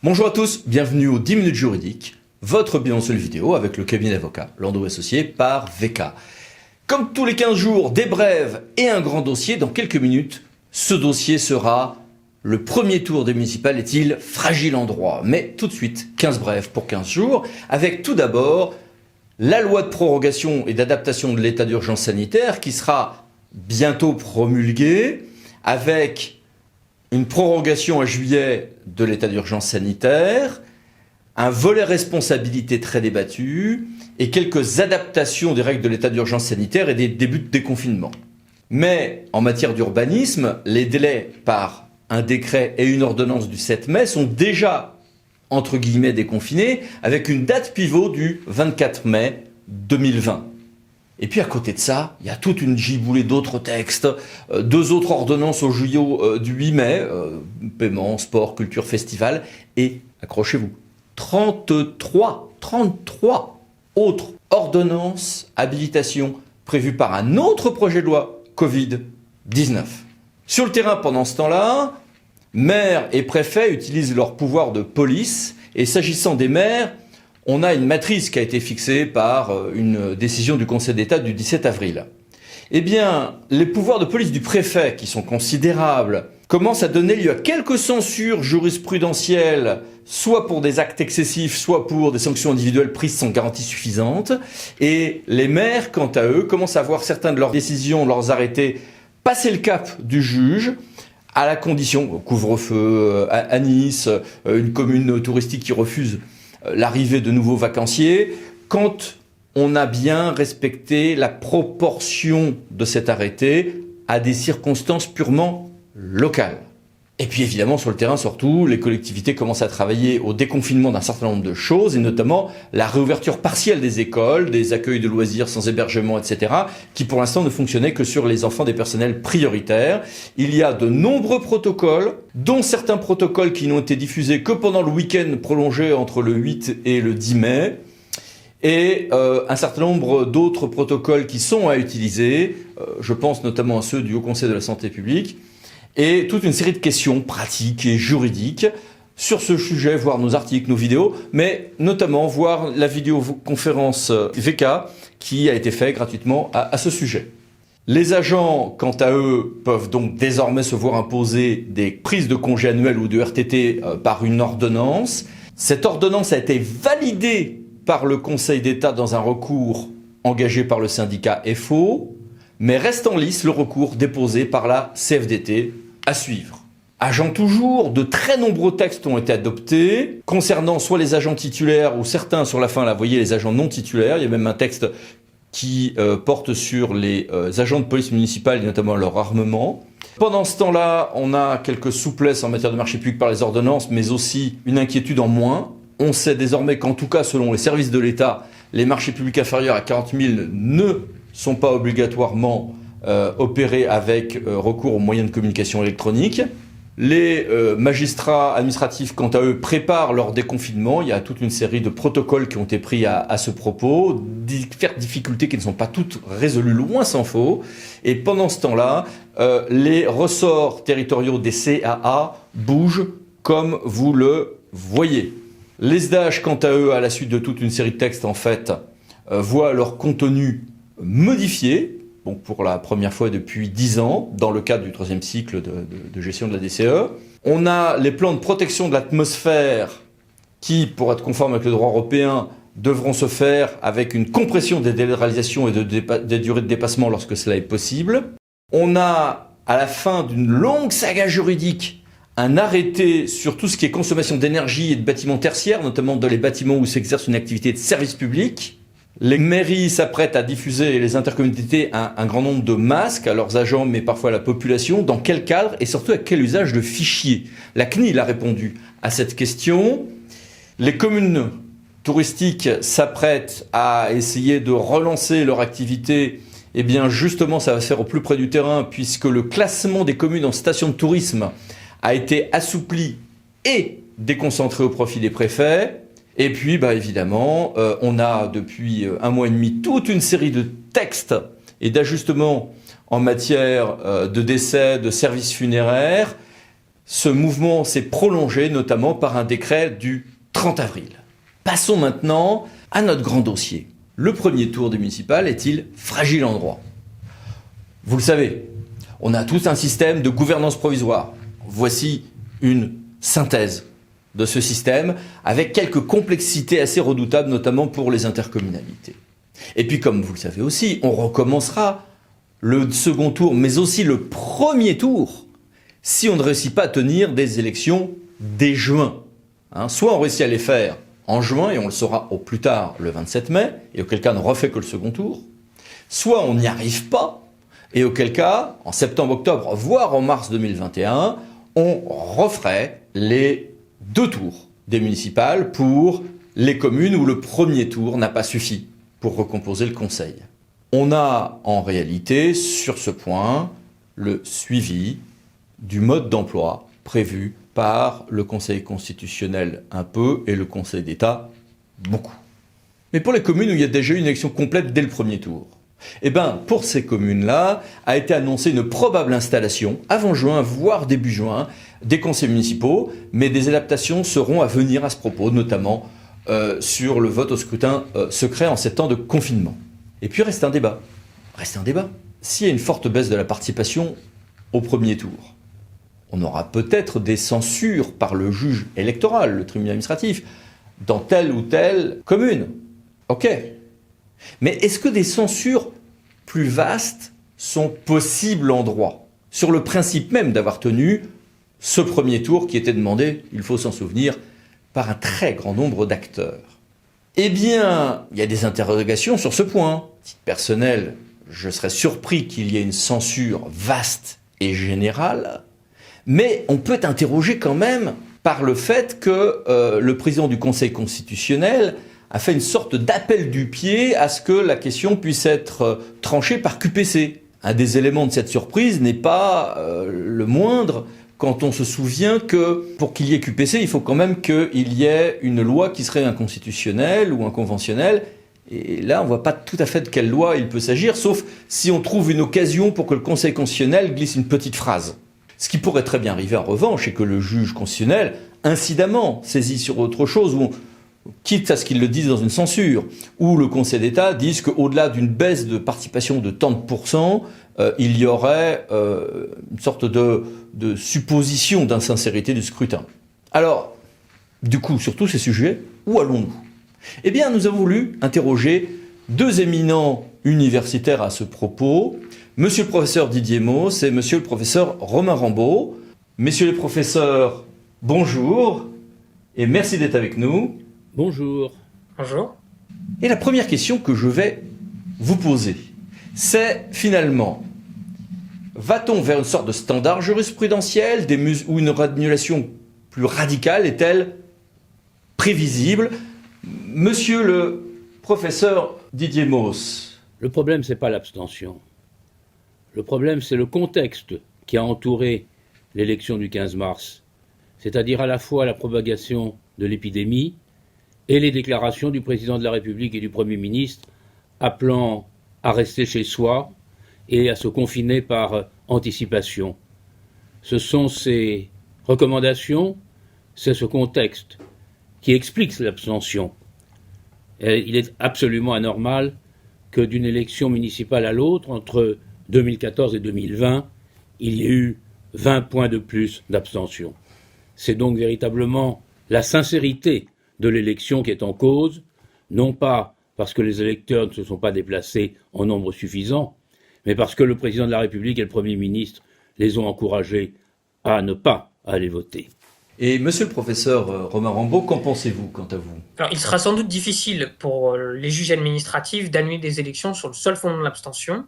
Bonjour à tous, bienvenue aux 10 minutes juridiques, votre bilan-seule vidéo avec le cabinet d'avocats Landau Associés par VK. Comme tous les 15 jours, des brèves et un grand dossier. Dans quelques minutes, ce dossier sera le premier tour des municipales est-il fragile en droit? Mais tout de suite, 15 brèves pour 15 jours, avec tout d'abord la loi de prorogation et d'adaptation de l'état d'urgence sanitaire qui sera bientôt promulguée, avec une prorogation en juillet de l'état d'urgence sanitaire, un volet responsabilité très débattu et quelques adaptations des règles de l'état d'urgence sanitaire et des débuts de déconfinement. Mais en matière d'urbanisme, les délais par un décret et une ordonnance du 7 mai sont déjà, entre guillemets, déconfinés, avec une date pivot du 24 mai 2020. Et puis à côté de ça, il y a toute une giboulée d'autres textes, deux autres ordonnances au juillet du 8 mai, paiement, sport, culture, festival, et, accrochez-vous, 33 autres ordonnances, habilitations prévues par un autre projet de loi Covid-19. Sur le terrain, pendant ce temps-là, maires et préfets utilisent leur pouvoir de police, et s'agissant des maires, on a une matrice qui a été fixée par une décision du Conseil d'État du 17 avril. Eh bien, les pouvoirs de police du préfet, qui sont considérables, commencent à donner lieu à quelques censures jurisprudentielles, soit pour des actes excessifs, soit pour des sanctions individuelles prises sans garantie suffisante. Et les maires, quant à eux, commencent à voir certains de leurs décisions, leurs arrêtés, passer le cap du juge, à la condition, couvre-feu à Nice, une commune touristique qui refuse l'arrivée de nouveaux vacanciers, quand on a bien respecté la proportion de cet arrêté à des circonstances purement locales. Et puis évidemment, sur le terrain, surtout, les collectivités commencent à travailler au déconfinement d'un certain nombre de choses, et notamment la réouverture partielle des écoles, des accueils de loisirs sans hébergement, etc., qui pour l'instant ne fonctionnaient que sur les enfants des personnels prioritaires. Il y a de nombreux protocoles, dont certains protocoles qui n'ont été diffusés que pendant le week-end prolongé entre le 8 et le 10 mai, et un certain nombre d'autres protocoles qui sont à utiliser, je pense notamment à ceux du Haut Conseil de la Santé publique, et toute une série de questions pratiques et juridiques sur ce sujet, voir nos articles, nos vidéos, mais notamment voir la vidéoconférence VK qui a été faite gratuitement à ce sujet. Les agents, quant à eux, peuvent donc désormais se voir imposer des prises de congés annuels ou de RTT par une ordonnance. Cette ordonnance a été validée par le Conseil d'État dans un recours engagé par le syndicat FO, mais reste en lice le recours déposé par la CFDT. À suivre. Agents toujours, de très nombreux textes ont été adoptés concernant soit les agents titulaires ou certains sur la fin, là, vous voyez les agents non titulaires. Il y a même un texte qui porte sur les agents de police municipale et notamment leur armement. Pendant ce temps-là, on a quelques souplesses en matière de marché public par les ordonnances, mais aussi une inquiétude en moins. On sait désormais qu'en tout cas, selon les services de l'État, les marchés publics inférieurs à 40 000 ne sont pas obligatoirement opérés avec recours aux moyens de communication électronique. Les magistrats administratifs, quant à eux, préparent leur déconfinement. Il y a toute une série de protocoles qui ont été pris à ce propos, diverses difficultés qui ne sont pas toutes résolues, loin s'en faut. Et pendant ce temps-là, les ressorts territoriaux des CAA bougent comme vous le voyez. Les SDAG, quant à eux, à la suite de toute une série de textes, en fait, voient leur contenu modifié. Donc pour la première fois depuis 10 ans, dans le cadre du troisième cycle de gestion de la DCE. On a les plans de protection de l'atmosphère qui, pour être conformes avec le droit européen, devront se faire avec une compression des délais de réalisation et des durées de dépassement lorsque cela est possible. On a, à la fin d'une longue saga juridique, un arrêté sur tout ce qui est consommation d'énergie et de bâtiments tertiaires, notamment dans les bâtiments où s'exerce une activité de service public. Les mairies s'apprêtent à diffuser, les intercommunalités, un grand nombre de masques à leurs agents, mais parfois à la population. Dans quel cadre et surtout à quel usage de fichiers? La CNIL a répondu à cette question. Les communes touristiques s'apprêtent à essayer de relancer leur activité. Eh bien, justement, ça va se faire au plus près du terrain, puisque le classement des communes en station de tourisme a été assoupli et déconcentré au profit des préfets. Et puis, évidemment, on a depuis un mois et demi toute une série de textes et d'ajustements en matière de décès, de services funéraires, Ce mouvement s'est prolongé notamment par un décret du 30 avril. Passons maintenant à notre grand dossier. Le premier tour des municipales est-il fragile en droit ? Vous le savez, on a tous un système de gouvernance provisoire. Voici une synthèse de ce système avec quelques complexités assez redoutables, notamment pour les intercommunalités. Et puis, comme vous le savez aussi, on recommencera le second tour, mais aussi le premier tour, si on ne réussit pas à tenir des élections dès juin. Soit on réussit à les faire en juin, et on le saura au plus tard le 27 mai, et auquel cas on ne refait que le second tour, soit on n'y arrive pas, et auquel cas, en septembre-octobre, voire en mars 2021, on referait les 2 tours des municipales pour les communes où le premier tour n'a pas suffi pour recomposer le conseil. On a en réalité, sur ce point, le suivi du mode d'emploi prévu par le Conseil constitutionnel un peu et le Conseil d'État beaucoup. Mais pour les communes où il y a déjà eu une élection complète dès le premier tour, pour ces communes-là, a été annoncée une probable installation avant juin, voire début juin, des conseils municipaux, mais des adaptations seront à venir à ce propos, notamment sur le vote au scrutin secret en ces temps de confinement. Et puis reste un débat. S'il y a une forte baisse de la participation au premier tour, on aura peut-être des censures par le juge électoral, le tribunal administratif, dans telle ou telle commune. Ok. Mais est-ce que des censures plus vastes sont possibles en droit, sur le principe même d'avoir tenu ce premier tour qui était demandé, il faut s'en souvenir, par un très grand nombre d'acteurs? Eh bien, il y a des interrogations sur ce point. À titre personnel, je serais surpris qu'il y ait une censure vaste et générale, mais on peut interroger quand même par le fait que le président du Conseil constitutionnel a fait une sorte d'appel du pied à ce que la question puisse être tranchée par QPC. Un des éléments de cette surprise n'est pas le moindre quand on se souvient que pour qu'il y ait QPC, il faut quand même qu'il y ait une loi qui serait inconstitutionnelle ou inconventionnelle. Et là, on ne voit pas tout à fait de quelle loi il peut s'agir, sauf si on trouve une occasion pour que le Conseil constitutionnel glisse une petite phrase. Ce qui pourrait très bien arriver en revanche, c'est que le juge constitutionnel, incidemment, saisit sur autre chose, ou quitte à ce qu'il le dise dans une censure, ou le Conseil d'État dise qu'au-delà d'une baisse de participation de tant de pourcents, il y aurait une sorte de supposition d'insincérité du scrutin. Alors, du coup, sur tous ces sujets, où allons-nous ? Eh bien, nous avons voulu interroger 2 éminents universitaires à ce propos, Monsieur le professeur Didier Mauss et Monsieur le professeur Romain Rambaud. Messieurs les professeurs, bonjour et merci d'être avec nous. Bonjour. Bonjour. Et la première question que je vais vous poser, c'est finalement, va-t-on vers une sorte de standard jurisprudentiel ou une annulation plus radicale est-elle prévisible ? Monsieur le professeur Didier Mauss. Le problème, ce n'est pas l'abstention. Le problème, c'est le contexte qui a entouré l'élection du 15 mars, c'est-à-dire à la fois la propagation de l'épidémie et les déclarations du président de la République et du Premier ministre appelant à rester chez soi et à se confiner par anticipation. Ce sont ces recommandations, c'est ce contexte qui explique l'abstention. Il est absolument anormal que d'une élection municipale à l'autre, entre 2014 et 2020, il y ait eu 20 points de plus d'abstention. C'est donc véritablement la sincérité de l'élection qui est en cause, non pas parce que les électeurs ne se sont pas déplacés en nombre suffisant, mais parce que le président de la République et le Premier ministre les ont encouragés à ne pas aller voter. Et monsieur le professeur Romain Rambaud, qu'en pensez-vous quant à vous ? Alors, il sera sans doute difficile pour les juges administratifs d'annuler des élections sur le seul fondement de l'abstention.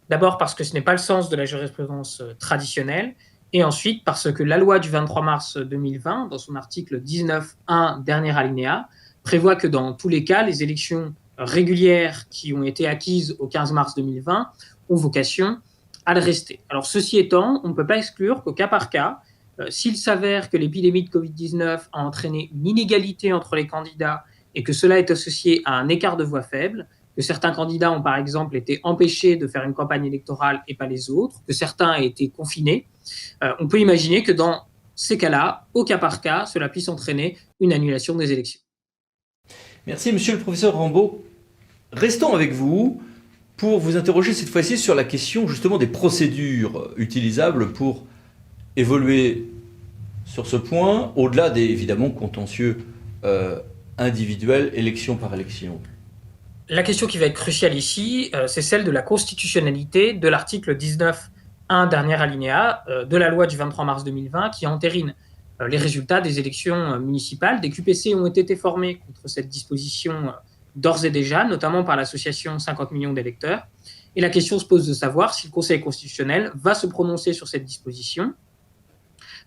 D'abord parce que ce n'est pas le sens de la jurisprudence traditionnelle, et ensuite parce que la loi du 23 mars 2020, dans son article 19.1, dernier alinéa, prévoit que dans tous les cas, les élections régulières qui ont été acquises au 15 mars 2020 ont vocation à le rester. Alors, ceci étant, on ne peut pas exclure qu'au cas par cas, s'il s'avère que l'épidémie de Covid-19 a entraîné une inégalité entre les candidats et que cela est associé à un écart de voix faible, que certains candidats ont par exemple été empêchés de faire une campagne électorale et pas les autres, que certains aient été confinés, on peut imaginer que dans ces cas-là, au cas par cas, cela puisse entraîner une annulation des élections. Merci, monsieur le professeur Rambaud. Restons avec vous pour vous interroger cette fois-ci sur la question justement des procédures utilisables pour évoluer sur ce point, au-delà des évidemment contentieux individuels, élection par élection. La question qui va être cruciale ici, c'est celle de la constitutionnalité de l'article 19.1, dernier alinéa, de la loi du 23 mars 2020 qui entérine les résultats des élections municipales. Des QPC ont été formés contre cette disposition d'ores et déjà, notamment par l'association 50 millions d'électeurs. Et la question se pose de savoir si le Conseil constitutionnel va se prononcer sur cette disposition.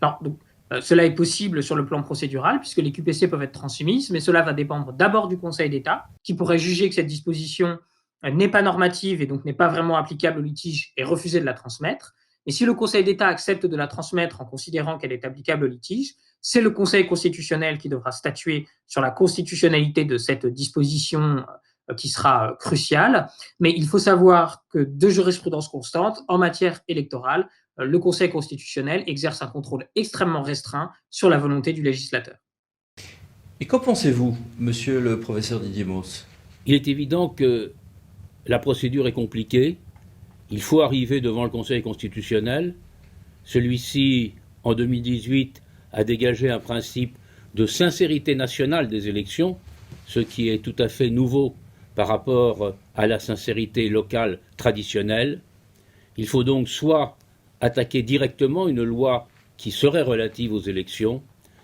Alors, donc, cela est possible sur le plan procédural, puisque les QPC peuvent être transmises, mais cela va dépendre d'abord du Conseil d'État, qui pourrait juger que cette disposition n'est pas normative et donc n'est pas vraiment applicable au litige et refuser de la transmettre. Et si le Conseil d'État accepte de la transmettre en considérant qu'elle est applicable au litige, c'est le Conseil constitutionnel qui devra statuer sur la constitutionnalité de cette disposition qui sera cruciale. Mais il faut savoir que de jurisprudence constante, en matière électorale, le Conseil constitutionnel exerce un contrôle extrêmement restreint sur la volonté du législateur. Et qu'en pensez-vous, monsieur le professeur Didier Mauss? Il est évident que la procédure est compliquée. Il faut arriver devant le Conseil constitutionnel. Celui-ci, en 2018, a dégagé un principe de sincérité nationale des élections, ce qui est tout à fait nouveau par rapport à la sincérité locale traditionnelle. Il faut donc soit attaquer directement une loi qui serait relative aux élections,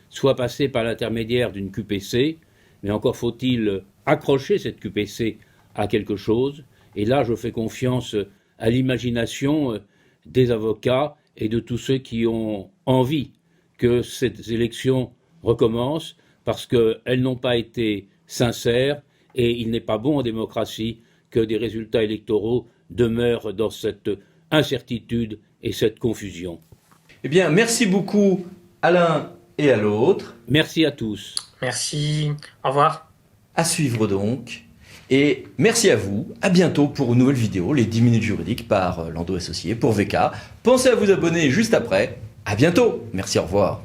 soit passer par l'intermédiaire d'une QPC, mais encore faut-il accrocher cette QPC à quelque chose. Et là, je fais confiance à l'imagination des avocats et de tous ceux qui ont envie que ces élections recommencent, parce qu'elles n'ont pas été sincères, et il n'est pas bon en démocratie que des résultats électoraux demeurent dans cette incertitude et cette confusion. Eh bien, merci beaucoup à l'un et à l'autre. Merci à tous. Merci. Au revoir. À suivre donc. Et merci à vous. À bientôt pour une nouvelle vidéo, les 10 minutes juridiques par Landau Associés pour VK. Pensez à vous abonner juste après. À bientôt. Merci, au revoir.